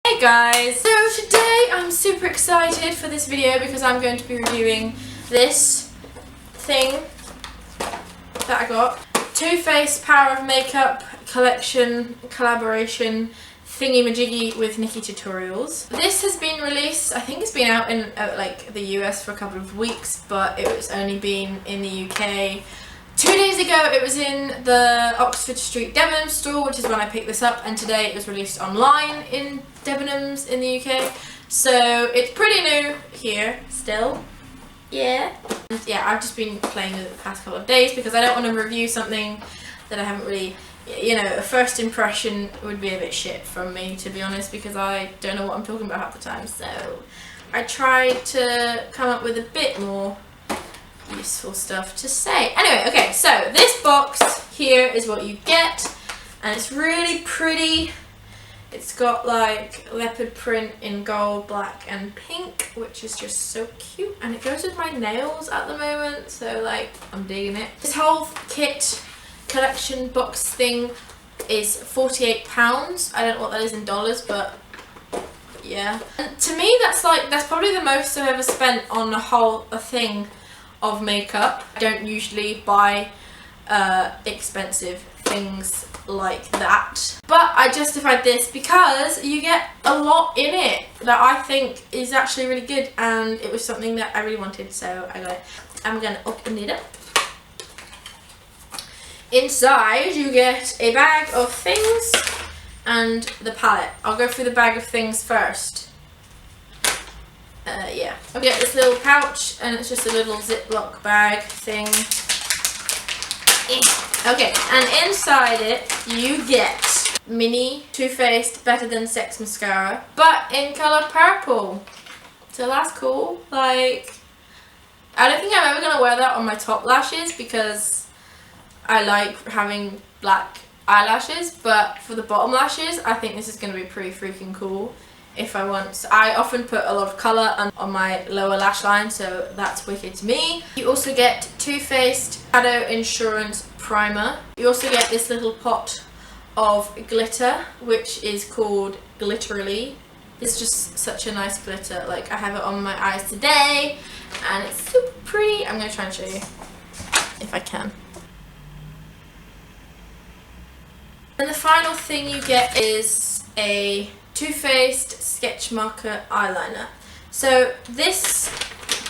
Hey guys! So today I'm super excited for this video because I'm going to be reviewing this thing that I got. Too Faced Power of Makeup collection collaboration thingy-majiggy with NikkieTutorials. This has been released, I think it's been out in like the US for a couple of weeks, but it was only been in the UK 2 days ago. It was in the Oxford Street Debenhams store, which is when I picked this up, and today it was released online in Debenhams in the UK. So it's pretty new here still. Yeah. And yeah, I've just been playing with it the past couple of days because I don't want to review something that I haven't really, you know, a first impression would be a bit shit from me, to be honest, because I don't know what I'm talking about half the time. So I tried to come up with a bit more useful stuff to say. Anyway, okay, so this box here is what you get, and it's really pretty. It's got like leopard print in gold, black and pink, which is just so cute, and it goes with my nails at the moment, so like I'm digging it. This whole kit collection box thing is £48. I don't know what that is in dollars, but yeah. And to me that's probably the most I've ever spent on a thing of makeup. I don't usually buy expensive things like that, but I justified this because you get a lot in it that I think is actually really good, and it was something that I really wanted, so I got it. I'm gonna open it up. Inside you get a bag of things and the palette. I'll go through the bag of things first. Yeah, I get this little pouch, and it's just a little Ziploc bag thing. Okay, and inside it you get mini Too Faced Better Than Sex mascara, but in colour purple. So that's cool. Like, I don't think I'm ever gonna wear that on my top lashes because I like having black eyelashes, but for the bottom lashes I think this is gonna be pretty freaking cool. If I want, I often put a lot of colour on my lower lash line, so that's wicked to me. You also get Too Faced Shadow Insurance Primer. You also get this little pot of glitter, which is called Glitterly. It's just such a nice glitter. Like, I have it on my eyes today, and it's super pretty. I'm going to try and show you if I can. And the final thing you get is a Too Faced Sketch Marker Eyeliner. So this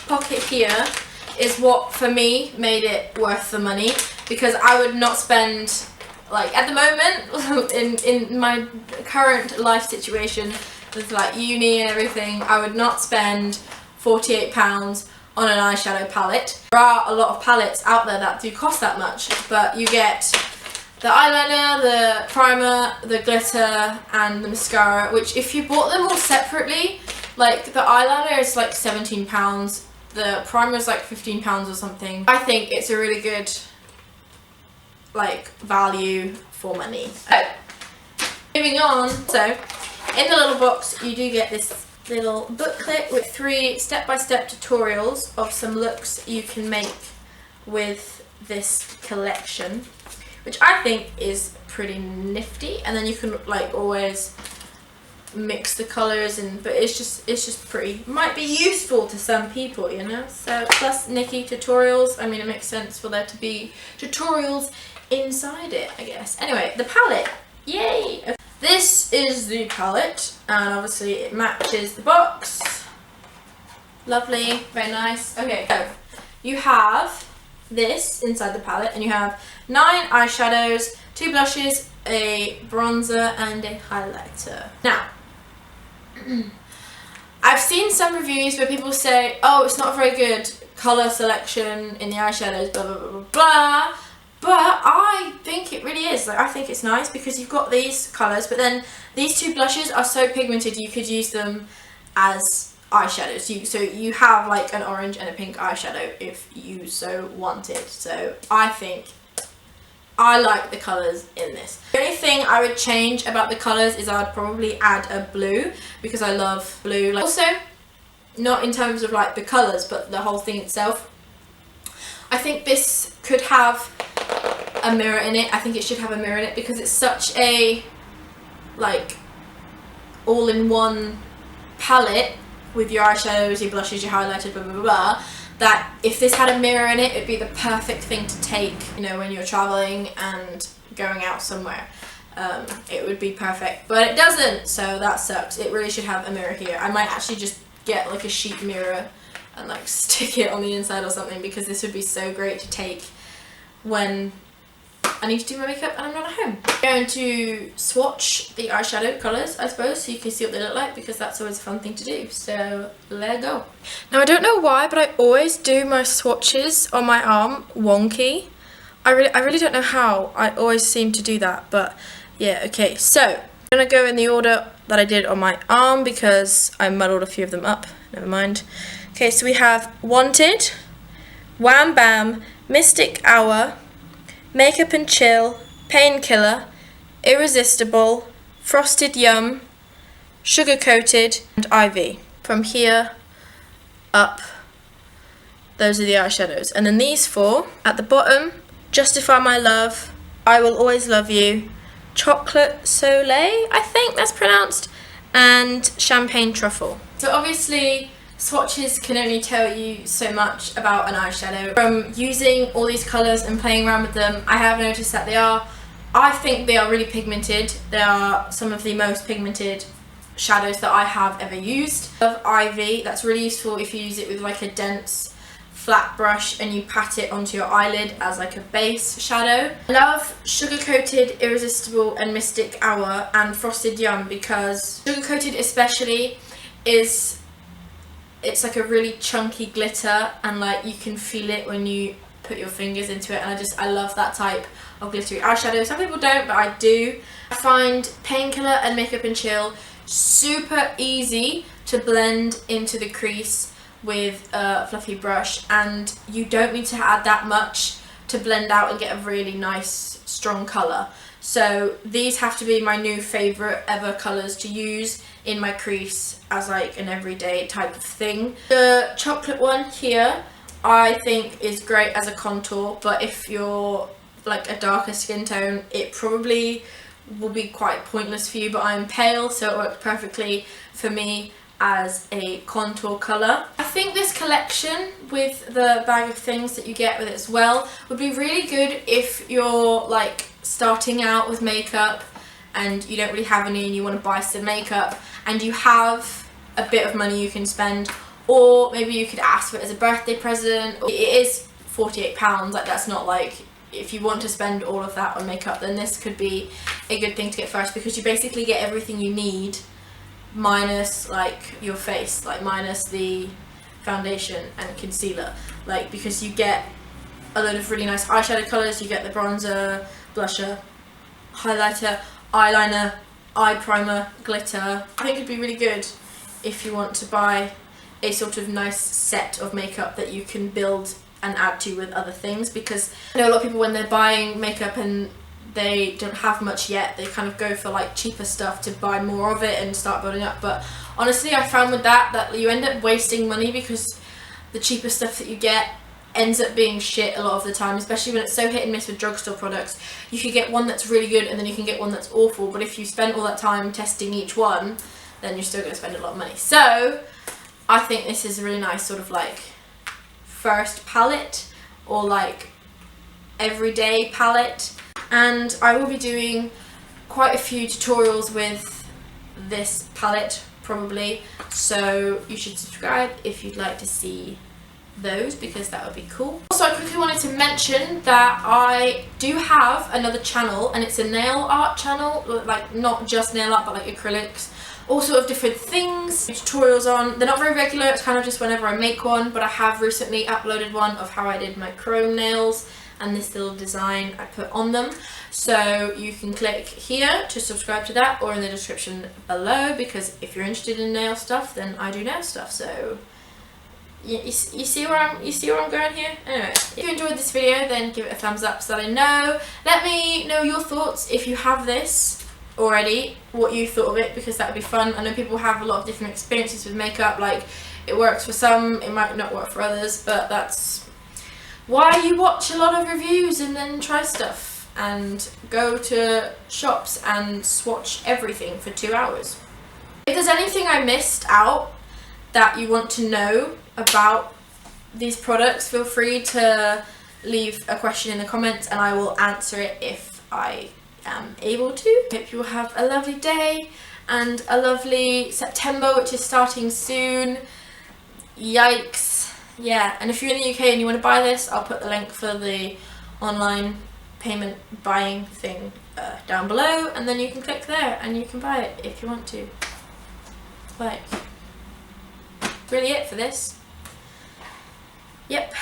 pocket here is what, for me, made it worth the money, because I would not spend, like, at the moment, in my current life situation with like uni and everything, I would not spend £48 on an eyeshadow palette. There are a lot of palettes out there that do cost that much, but you get the eyeliner, the primer, the glitter, and the mascara, which if you bought them all separately, like the eyeliner is like £17, the primer is like £15 or something. I think it's a really good, like, value for money. So, moving on, so in the little box you do get this little booklet with 3 step-by-step tutorials of some looks you can make with this collection, which I think is pretty nifty, and then you can like always mix the colours in, but it's just pretty. Might be useful to some people, you know. So plus NikkieTutorials, I mean, it makes sense for there to be tutorials inside it, I guess. Anyway, the palette, yay! Okay. This is the palette, and obviously it matches the box. Lovely, very nice. Okay, so you have this inside the palette, and you have 9 eyeshadows, 2 blushes, a bronzer, and a highlighter. Now, I've seen some reviews where people say, oh, it's not very good colour selection in the eyeshadows, blah blah blah blah blah, but I think it really is. Like, I think it's nice because you've got these colours, but then these 2 blushes are so pigmented you could use them as eyeshadows. So you have like an orange and a pink eyeshadow if you so wanted. So I think I like the colours in this. The only thing I would change about the colours is I would probably add a blue, because I love blue. Like, also, not in terms of like the colours, but the whole thing itself. I think this could have a mirror in it. I think it should have a mirror in it because it's such a like all-in-one palette with your eyeshadows, your blushes, your highlighters, blah blah blah blah, that if this had a mirror in it, it'd be the perfect thing to take, you know, when you're traveling and going out somewhere. It would be perfect, but it doesn't, so that sucks. It really should have a mirror here. I might actually just get like a sheet mirror and like stick it on the inside or something, because this would be so great to take when I need to do my makeup and I'm not at home. I'm going to swatch the eyeshadow colours, I suppose, so you can see what they look like, because that's always a fun thing to do. So let's go. Now I don't know why, but I always do my swatches on my arm wonky. I really don't know how. I always seem to do that, but yeah, okay. So I'm gonna go in the order that I did on my arm because I muddled a few of them up. Never mind. Okay, so we have Wanted, Wham Bam, Mystic Hour, Makeup and Chill, Painkiller, Irresistible, Frosted Yum, Sugar Coated, and Ivy. From here up, those are the eyeshadows. And then these four at the bottom: Justify My Love, I Will Always Love You, Chocolate Soleil, I think that's pronounced, and Champagne Truffle. So obviously swatches can only tell you so much about an eyeshadow. From using all these colours and playing around with them, I have noticed that I think they are really pigmented. They are some of the most pigmented shadows that I have ever used. I love Ivy. That's really useful if you use it with like a dense flat brush and you pat it onto your eyelid as like a base shadow. I love Sugar Coated, Irresistible, and Mystic Hour, and Frosted Yum, because Sugar Coated especially it's like a really chunky glitter, and like you can feel it when you put your fingers into it, and I love that type of glittery eyeshadow. Some people don't, but I do. I find Painkiller and Makeup and Chill super easy to blend into the crease with a fluffy brush, and you don't need to add that much to blend out and get a really nice strong colour. So these have to be my new favourite ever colours to use in my crease as like an everyday type of thing. The chocolate one here I think is great as a contour, but if you're like a darker skin tone, it probably will be quite pointless for you, but I'm pale, so it works perfectly for me as a contour colour. I think this collection with the bag of things that you get with it as well would be really good if you're like starting out with makeup and you don't really have any and you want to buy some makeup and you have a bit of money you can spend, or maybe you could ask for it as a birthday present. It is £48, like that's not like, if you want to spend all of that on makeup, then this could be a good thing to get first, because you basically get everything you need minus like your face, like minus the foundation and concealer, like because you get a load of really nice eyeshadow colours. You get the bronzer, blusher, highlighter, eyeliner, eye primer, glitter. I think it'd be really good if you want to buy a sort of nice set of makeup that you can build and add to with other things, because I know a lot of people when they're buying makeup and they don't have much yet, they kind of go for like cheaper stuff to buy more of it and start building up. But honestly, I found with that you end up wasting money, because the cheaper stuff that you get ends up being shit a lot of the time, especially when it's so hit and miss with drugstore products. You could get one that's really good and then you can get one that's awful, but if you spend all that time testing each one, then you're still going to spend a lot of money. So I think this is a really nice sort of like first palette, or like everyday palette. And I will be doing quite a few tutorials with this palette probably, so you should subscribe if you'd like to see those, because that would be cool. Also, I quickly wanted to mention that I do have another channel, and it's a nail art channel, like not just nail art but like acrylics, all sort of different things, tutorials on. They're not very regular, it's kind of just whenever I make one, but I have recently uploaded one of how I did my chrome nails and this little design I put on them. So you can click here to subscribe to that, or in the description below, because if you're interested in nail stuff, then I do nail stuff. So you see where I'm going here? Anyway, if you enjoyed this video, then give it a thumbs up so that I know. Let me know your thoughts if you have this already, what you thought of it, because that would be fun. I know people have a lot of different experiences with makeup, like it works for some, it might not work for others, but that's why you watch a lot of reviews and then try stuff and go to shops and swatch everything for 2 hours. If there's anything I missed out that you want to know about these products, feel free to leave a question in the comments and I will answer it if I am able to. Hope you will have a lovely day and a lovely September, which is starting soon. Yikes. Yeah, and if you're in the UK and you want to buy this, I'll put the link for the online payment buying thing down below, and then you can click there and you can buy it if you want to. Like, really it for this. Yep.